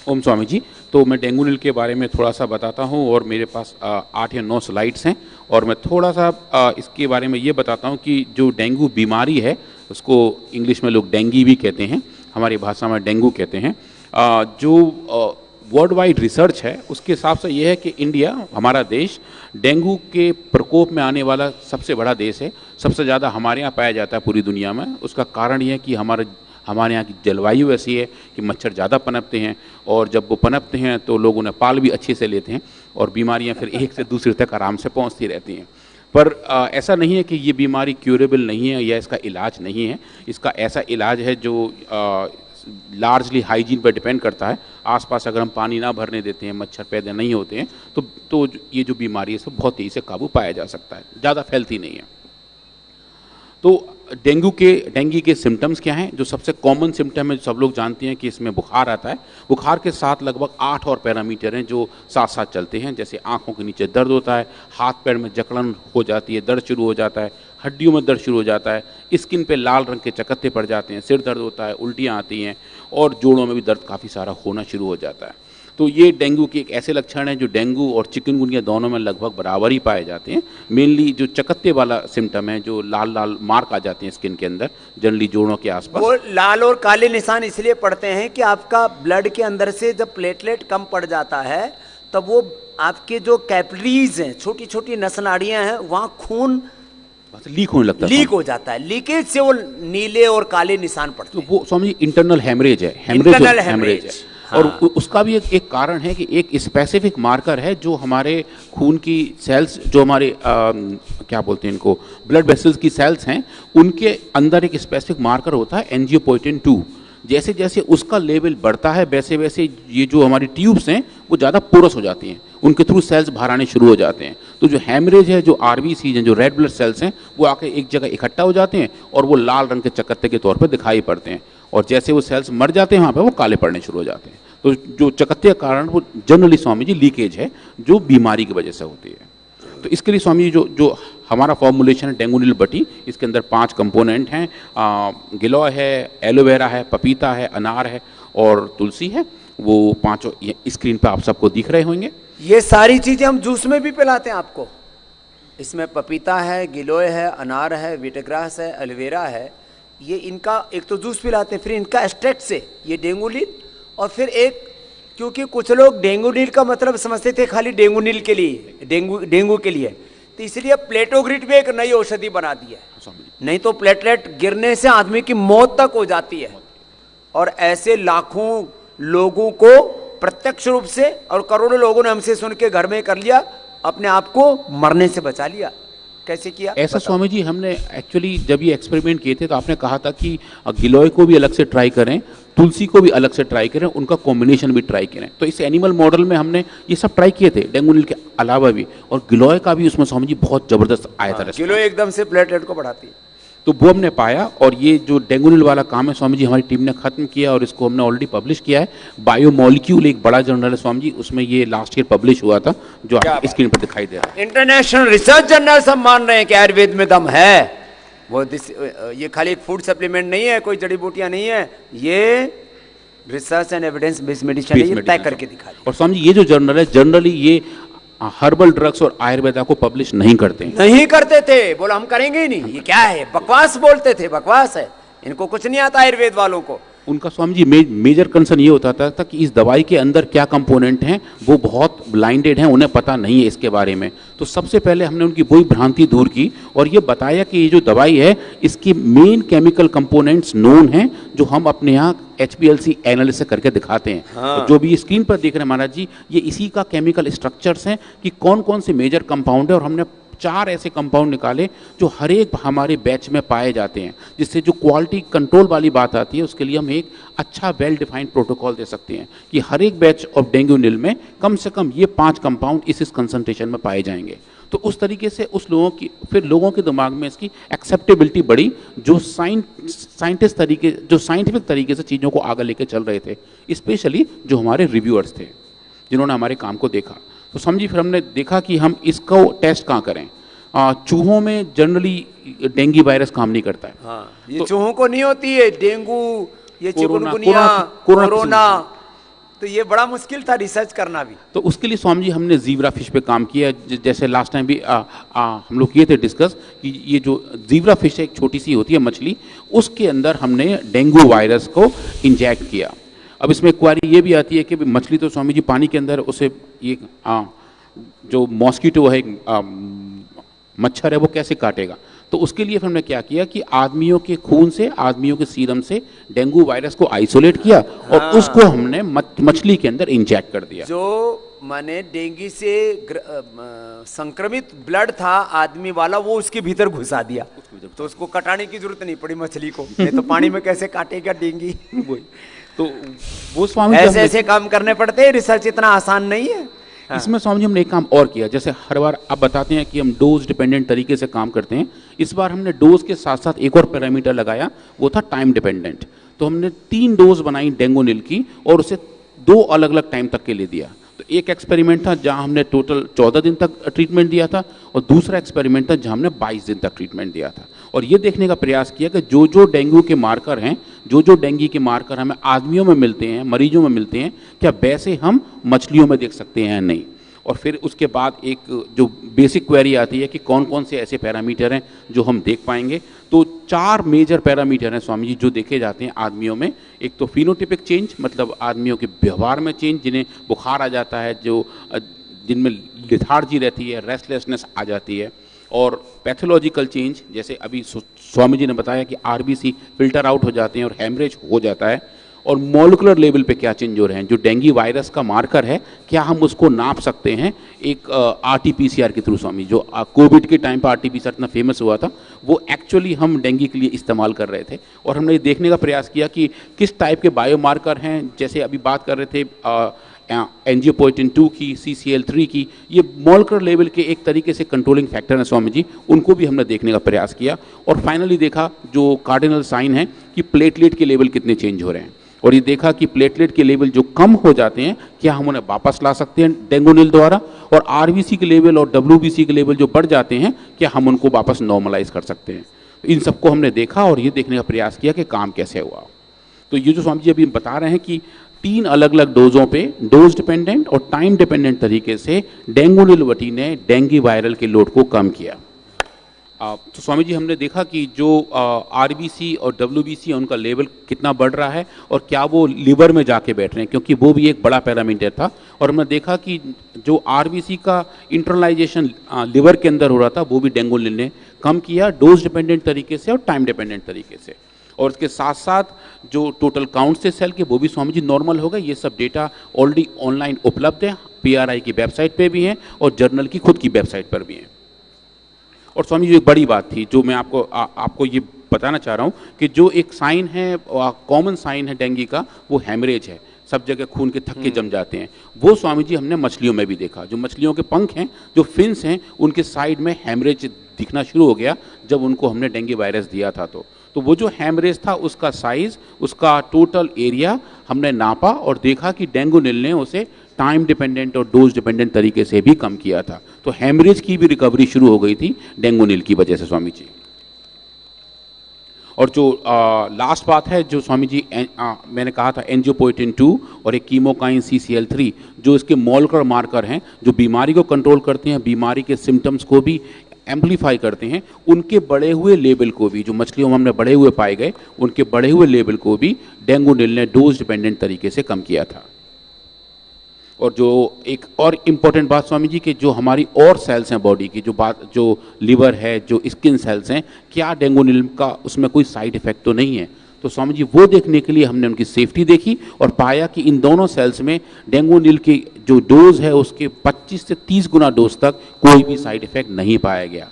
ओम स्वामी जी। तो मैं डेंगू नील के बारे में थोड़ा सा बताता हूँ और मेरे पास 8 या 9 स्लाइड्स हैं और मैं थोड़ा सा इसके बारे में ये बताता हूँ कि जो डेंगू बीमारी है उसको इंग्लिश में लोग डेंगी भी कहते हैं, हमारी भाषा में डेंगू कहते हैं। जो वर्ल्ड वाइड रिसर्च है उसके हिसाब से ये है कि इंडिया, हमारा देश, डेंगू के प्रकोप में आने वाला सबसे बड़ा देश है। सबसे ज़्यादा हमारे यहाँ पाया जाता है पूरी दुनिया में। उसका कारण ये है कि हमारे यहाँ की जलवायु ऐसी है कि मच्छर ज़्यादा पनपते हैं और जब वो पनपते हैं तो लोग उन्हें पाल भी अच्छे से लेते हैं और बीमारियां फिर एक से दूसरे तक आराम से पहुंचती रहती हैं। पर ऐसा नहीं है कि ये बीमारी क्यूरेबल नहीं है या इसका इलाज नहीं है। इसका ऐसा इलाज है जो लार्जली हाइजीन पर डिपेंड करता है। आसपास अगर हम पानी ना भरने देते हैं, मच्छर पैदा नहीं होते हैं तो ये जो बीमारी है सब बहुत तेज़ी से काबू पाया जा सकता है, ज़्यादा फैलती नहीं है। तो डेंगू के सिम्टम्स क्या हैं? जो सबसे कॉमन सिम्टम है, जो सब लोग जानते हैं कि इसमें बुखार आता है। बुखार के साथ लगभग 8 और पैरामीटर हैं जो साथ साथ चलते हैं, जैसे आंखों के नीचे दर्द होता है, हाथ पैर में जकड़न हो जाती है, दर्द शुरू हो जाता है, हड्डियों में दर्द शुरू हो जाता है, स्किन पे लाल रंग के चकत्ते पड़ जाते हैं, सिर दर्द होता है, उल्टियाँ आती हैं और जोड़ों में भी दर्द काफ़ी सारा होना शुरू हो जाता है। तो ये डेंगू के एक ऐसे लक्षण हैं जो डेंगू और चिकनगुनिया दोनों में लगभग बराबर ही पाए जाते हैं। मेनली जो चकत्ते वाला सिम्टम है, जो लाल लाल मार्क आ जाते हैं स्किन के अंदर, जनरली जोड़ों के आसपास, वो लाल और काले निशान इसलिए पड़ते हैं कि आपका ब्लड के अंदर से जब प्लेटलेट कम पड़ जाता है तब वो आपके जो कैपिलरीज हैं, छोटी छोटी नस नाड़ियां हैं, वहाँ खून लीक होने लगता है, लीक हो जाता है। लीकेज से वो नीले और काले निशान पड़ते हैं। तो वो स्वामी इंटरनल हेमरेज है, हेमरेज है। हाँ। और उसका भी एक कारण है कि एक स्पेसिफिक मार्कर है जो हमारे खून की सेल्स, जो हमारे क्या बोलते हैं इनको, ब्लड वेसल्स की सेल्स हैं, उनके अंदर एक स्पेसिफिक मार्कर होता है एंजियोपोइटिन 2। जैसे जैसे उसका लेवल बढ़ता है वैसे वैसे ये जो हमारी ट्यूब्स हैं वो ज़्यादा पोरस हो जाती हैं, उनके थ्रू सेल्स बाहर आने शुरू हो जाते हैं। तो जो हेमरेज है, जो आरबीसी हैं, जो रेड ब्लड सेल्स हैं, वो आके एक जगह इकट्ठा हो जाते हैं और वो लाल रंग के चकत्ते के तौर पर दिखाई पड़ते हैं और जैसे वो सेल्स मर जाते हैं वहाँ पर वो काले पड़ने शुरू हो जाते हैं। तो जो चकत्ते का कारण वो जनरली स्वामी जी लीकेज है जो बीमारी की वजह से होती है। तो इसके लिए स्वामी जी जो हमारा फॉर्मुलेशन है डेंगू नील बटी, इसके अंदर 5 कंपोनेंट हैं। गिलोय है, एलोवेरा है, पपीता है, अनार है और तुलसी है। वो पांचों स्क्रीन पे आप सबको दिख रहे होंगे। ये सारी चीजें हम जूस में भी पिलाते हैं आपको। इसमें पपीता है, गिलोय है, अनार है, वीटग्रास है, एलोवेरा है। ये इनका एक तो जूस पिलाते हैं, फिर इनका एक्सट्रैक्ट से ये डेंगू नील, और फिर एक, क्योंकि कुछ लोग डेंगू नील का मतलब समझते थे खाली डेंगू नील के लिए, डेंगू के लिए, तो इसलिए प्लेटोग्रिड भी एक नई औषधि बना दी है। नहीं तो प्लेटलेट गिरने से आदमी की मौत तक हो जाती है और ऐसे लाखों लोगों को प्रत्यक्ष रूप से और करोड़ों लोगों ने हमसे सुन के घर में कर लिया, अपने आप को मरने से बचा लिया। कैसे किया ऐसा? स्वामी जी हमने एक्चुअली जब ये एक्सपेरिमेंट किए थे तो आपने कहा था कि गिलोय को भी अलग से ट्राई करें, तुलसी को भी अलग से ट्राई करें, उनका कॉम्बिनेशन भी ट्राई करें। तो इस एनिमल मॉडल में हमने ये सब ट्राई किए थे, डेंगू नील के अलावा भी, और गिलोय का भी उसमें स्वामी जी बहुत जबरदस्त आया था। गिलोय एकदम से प्लेटलेट को बढ़ाती है। तो वो हमने पाया और ये जो डेंगू नील वाला काम है स्वामी जी हमारी टीम ने खत्म किया और इसको हमने ऑलरेडी पब्लिश किया है। बायोमोलिक्यूल एक बड़ा जर्नल है स्वामी जी, उसमें ये लास्ट ईयर पब्लिश हुआ था, जो आपको स्क्रीन पर दिखाई दे रहा है। इंटरनेशनल रिसर्च जर्नल सब मान रहे हैं कि आयुर्वेद में दम है। वो ये खाली एक फूड सप्लीमेंट नहीं है, कोई जड़ी बूटियां नहीं है, ये research and evidence based medicine है, तय करके दिखा। और स्वामी जी ये जो जर्नल है जनरली ये हर्बल ड्रग्स और आयुर्वेदा को पब्लिश नहीं करते थे। बोला हम करेंगे ही नहीं, ये क्या है, बकवास बोलते थे, बकवास है, इनको कुछ नहीं आता आयुर्वेद वालों को। उनका स्वामी जी मेजर कंसर्न ये होता था कि इस दवाई के अंदर क्या कंपोनेंट हैं वो बहुत ब्लाइंडेड हैं, उन्हें पता नहीं है इसके बारे में। तो सबसे पहले हमने उनकी वही भ्रांति दूर की और ये बताया कि ये जो दवाई है इसकी मेन केमिकल कंपोनेंट्स नोन हैं, जो हम अपने यहाँ HPLC एनालिसिस करके दिखाते हैं। हाँ। जो भी स्क्रीन पर देख रहे हैं महाराज जी, ये इसी का केमिकल स्ट्रक्चर्स हैं कि कौन कौन से मेजर कंपाउंड है, और हमने 4 ऐसे कंपाउंड निकाले जो हर एक हमारे बैच में पाए जाते हैं, जिससे जो क्वालिटी कंट्रोल वाली बात आती है उसके लिए हम एक अच्छा वेल डिफाइंड प्रोटोकॉल दे सकते हैं कि हर एक बैच ऑफ डेंगू नील में कम से कम ये 5 कंपाउंड इस कंसंट्रेशन में पाए जाएंगे। तो उस तरीके से फिर लोगों के दिमाग में इसकी एक्सेप्टेबिलिटी बढ़ी, जो साइंटिफिक तरीके से चीज़ों को आगे लेके चल रहे थे, स्पेशली जो हमारे रिव्यूअर्स थे जिन्होंने हमारे काम को देखा। तो समझिए फिर हमने देखा कि हम इसको टेस्ट कहाँ करें। चूहों में जनरली डेंगू वायरस काम नहीं करता है। हाँ, ये तो चूहों को नहीं होती है डेंगू, ये चिकनगुनिया, कोरोना, तो ये बड़ा मुश्किल था रिसर्च करना भी। तो उसके लिए स्वामी जी हमने जीब्रा फिश पे काम किया, जैसे लास्ट टाइम भी हम लोग किए थे डिस्कस कि ये जो जीब्रा फिश है, एक छोटी सी होती है मछली, उसके अंदर हमने डेंगू वायरस को इंजेक्ट किया। अब इसमें क्वारी ये भी आती है कि मछली तो स्वामी जी पानी के अंदर उसे ये जो मॉस्किटो है, मच्छर है, वो कैसे काटेगा। तो उसके लिए फिर हमने क्या किया कि आदमियों के खून से, आदमियों के सीरम से डेंगू वायरस को आइसोलेट किया और उसको हमने मछली के अंदर इंजेक्ट कर दिया। जो माने डेंगू से संक्रमित ब्लड था आदमी वाला, वो उसके भीतर घुसा दिया, तो उसको कटाने की जरूरत नहीं पड़ी मछली को, नहीं तो पानी में कैसे काटेगा डेंगू। तो वो स्वामी ऐसे ऐसे काम करने पड़ते हैं, रिसर्च इतना आसान नहीं है। इसमें स्वामी जी हमने एक काम और किया, जैसे हर बार आप बताते हैं कि हम डोज डिपेंडेंट तरीके से काम करते हैं, इस बार हमने डोज के साथ साथ एक और पैरामीटर लगाया, वो था टाइम डिपेंडेंट। तो हमने 3 डोज बनाई डेंगोनिल की और उसे 2 अलग अलग टाइम तक के लिए दिया। तो एक एक्सपेरिमेंट था जहां हमने टोटल 14 दिन तक ट्रीटमेंट दिया था और दूसरा एक्सपेरिमेंट था जहां हमने 22 दिन तक ट्रीटमेंट दिया था। और ये देखने का प्रयास किया कि जो डेंगू के मार्कर हैं, जो डेंगू के मार्कर हमें आदमियों में मिलते हैं, मरीजों में मिलते हैं, क्या वैसे हम मछलियों में देख सकते हैं या नहीं। और फिर उसके बाद एक जो बेसिक क्वेरी आती है कि कौन कौन से ऐसे पैरामीटर हैं जो हम देख पाएंगे। तो 4 मेजर पैरामीटर हैं स्वामी जी जो देखे जाते हैं आदमियों में। एक तो फिनोटिपिक चेंज, मतलब आदमियों के व्यवहार में चेंज, जिन्हें बुखार आ जाता है, जिनमें लिथार्जी रहती है, रेस्टलेसनेस आ जाती है। और पैथोलॉजिकल चेंज, जैसे अभी स्वामी जी ने बताया कि आरबीसी फिल्टर आउट हो जाते हैं और हेमरेज हो जाता है। और मॉलिक्यूलर लेवल पे क्या चेंज हो रहे हैं, जो डेंगू वायरस का मार्कर है, क्या हम उसको नाप सकते हैं एक आरटीपीसीआर के थ्रू। स्वामी जो कोविड के टाइम पर आरटीपीसीआर इतना फेमस हुआ था, वो एक्चुअली हम डेंगू के लिए इस्तेमाल कर रहे थे। और हमने ये देखने का प्रयास किया कि किस टाइप के बायोमार्कर हैं, जैसे अभी बात कर रहे थे एंजियोपोएटिन 2 की, CCL3 की, ये मॉलिक्यूलर लेवल के एक तरीके से कंट्रोलिंग फैक्टर हैं स्वामी जी, उनको भी हमने देखने का प्रयास किया। और फाइनली देखा जो कार्डिनल साइन है कि प्लेटलेट के लेवल कितने चेंज हो रहे हैं। और ये देखा कि प्लेटलेट के लेवल जो कम हो जाते हैं, क्या हम उन्हें वापस ला सकते हैं डेंगोनिल द्वारा। और आरबीसी के लेवल और WBC के लेवल जो बढ़ जाते हैं, क्या हम उनको वापस नॉर्मलाइज कर सकते हैं। इन सबको हमने देखा और ये देखने का प्रयास किया कि काम कैसे हुआ। तो ये जो स्वामी जी अभी बता रहे हैं कि 3 अलग अलग डोजों पे, डोज डिपेंडेंट और टाइम डिपेंडेंट तरीके से डेंगोनिल वटी ने डेंगू वायरल के लोड को कम किया। तो स्वामी जी हमने देखा कि जो आरबीसी और WBC है, उनका लेवल कितना बढ़ रहा है और क्या वो लीवर में जाके बैठ रहे हैं, क्योंकि वो भी एक बड़ा पैरामीटर था। और हमने देखा कि जो आरबीसी का इंटरनलाइजेशन लीवर के अंदर हो रहा था, वो भी डेंगोनिल ने कम किया, डोज डिपेंडेंट तरीके से और टाइम डिपेंडेंट तरीके से। और इसके साथ साथ जो टोटल काउंट से सेल के, वो भी स्वामी जी नॉर्मल हो गए। ये सब डेटा ऑलरेडी ऑनलाइन उपलब्ध है, PRI की वेबसाइट पे भी है और जर्नल की खुद की वेबसाइट पर भी है। और स्वामी जी एक बड़ी बात थी जो मैं आपको ये बताना चाह रहा हूँ कि जो एक साइन है, कॉमन साइन है डेंगू का, वो हेमरेज है। सब जगह खून के थक्के जम जाते हैं। वो स्वामी जी हमने मछलियों में भी देखा। जो मछलियों के पंख हैं, जो फिन्स हैं, उनके साइड में हेमरेज दिखना शुरू हो गया जब उनको हमने डेंगू वायरस दिया था। तो वो जो हेमरेज था, उसका साइज, उसका टोटल एरिया हमने नापा और देखा कि डेंगोनिल ने उसे टाइम डिपेंडेंट और डोज डिपेंडेंट तरीके से भी कम किया था। तो हेमरेज की भी रिकवरी शुरू हो गई थी डेंगोनिल की वजह से स्वामी जी। और जो लास्ट बात है जो स्वामी जी मैंने कहा था, एंजियोपोएटिन 2 और एक कीमोकाइन CCL3, जो इसके मॉलिक्यूलर मार्कर हैं, जो बीमारी को कंट्रोल करते हैं, बीमारी के सिम्टम्स को भी एम्पलीफाई करते हैं, उनके बढ़े हुए लेवल को भी, जो मछलियों में हमने बढ़े हुए पाए गए, उनके बढ़े हुहुए लेवल को भी डेंगोनिल ने डोज डिपेंडेंट तरीके से कम किया था। और जो एक और इम्पॉर्टेंट बात स्वामी जी, कि जो हमारी और सेल्स हैं बॉडी की, जो लीवर है, जो स्किन सेल्स हैं, क्या डेंगोनिल का उसमें कोई साइड इफेक्ट तो नहीं है। तो स्वामी जी वो देखने के लिए हमने उनकी सेफ्टी देखी और पाया कि इन दोनों सेल्स में डेंगोनिल की जो डोज है उसके 25 से 30 गुना डोज तक कोई भी साइड इफेक्ट नहीं पाया गया।